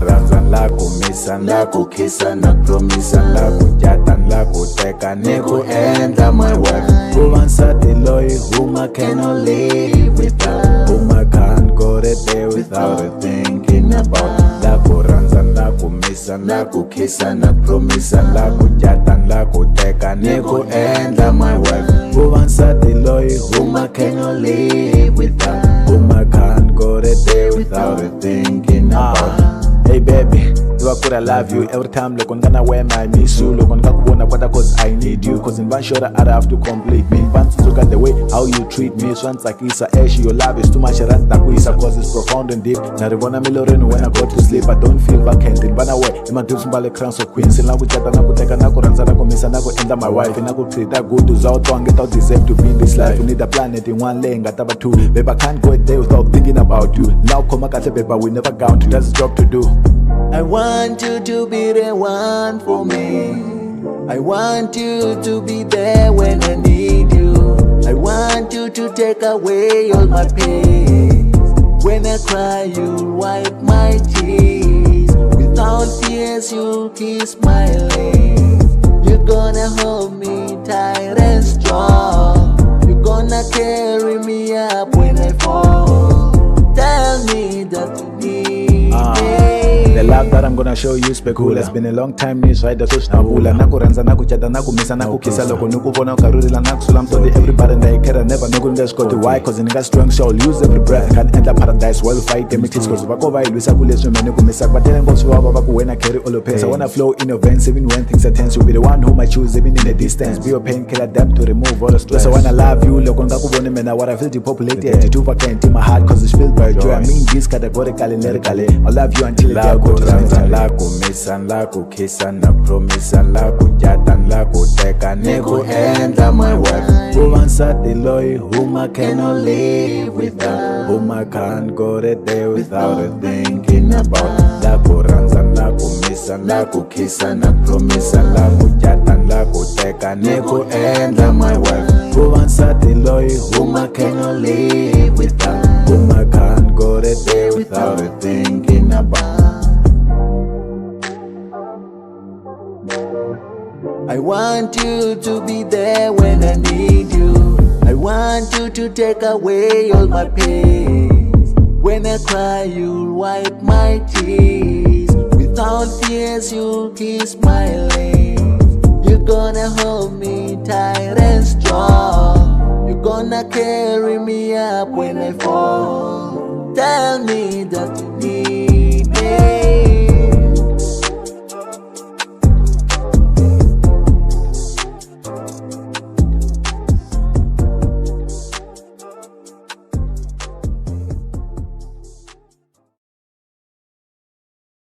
rhandza Nlaku misa Nlaku khisa na promisa Nlaku jata Nlaku teka ni ku endla my wife ku va nsati loyi whom I cannot live without, whom I can't go the day without thinking about. Nlaku rhandza Nlaku misa Nlaku khisa na promisa Nlaku jata Nlaku teka ni ku endla my wife ku va nsati loyi whom I cannot live without, whom I can't go the day without thinking about. Hey baby, I love you every time. Look on gonna wear my miss you. Look on cause I need you. Cause in one short I have to complete me. Once look at the way how you treat me. Swans like Isa Ash, your love is too much around Takuisa. Cause it's profound and deep. Now wanna Miloren when I go to sleep. I don't feel vacant in Banaway. In my dreams mbale crowns of queens. In love with Cata Naku Teka Naku Ranza Naku Misa Naku enda my wife. In Naku treat that good to out one get out deserve to be in this life. We need a planet in one lane, got about two. Babe, I can't go a day without thinking about you. Now come back at the paper, we never count. That's a job to do. I want you to be the one for me. I want you to be there when I need you. I want you to take away all my pain. When I cry, you'll wipe my tears. Without tears, you'll kiss my lips. You're gonna hold me tight and strong. You're gonna carry me up when I fall. Tell me that you need me. The love that I'm gonna show you specula. It's been a long time ni swaida so stabula. Naku ranza naku chata naku misa naku kisa loko nuku bona ukarudila naku sulam so the everybody and I care never nuku ndescoti. Why? Cause nigga strong so I'll use every breath. Can enter paradise while fight them it's cause wako vai luisa kuleso mene kumisa. But then go so baba when I carry all the pain. I wanna flow in events even when things are tense. You'll be the one whom I choose even in the distance. Be your painkiller damn to remove all the stress. I wanna love you loko ngaku bone mena what I feel depopulated. Attitude vacant in my heart cause it's filled by joy. I mean this categorically lyrically. I love you until it go to Nlaku misa Nlaku khisa na promisa Nlaku jata Nlaku teka ni ku endla my wife ku va nsati loyi whom I cannot live without, whom I can't go the day without thinking about. Nlaku rhandza Nlaku misa Nlaku khisa na promisa Nlaku jata Nlaku teka ni ku endla my wife ku va nsati loyi whom I cannot live without, whom I can't go the day without thinking about. I want you to be there when I need you. I want you to take away all my pains. When I cry, you'll wipe my tears. Without tears, you'll kiss my lips. You're gonna hold me tight and strong. You're gonna carry me up when I fall. Tell me that you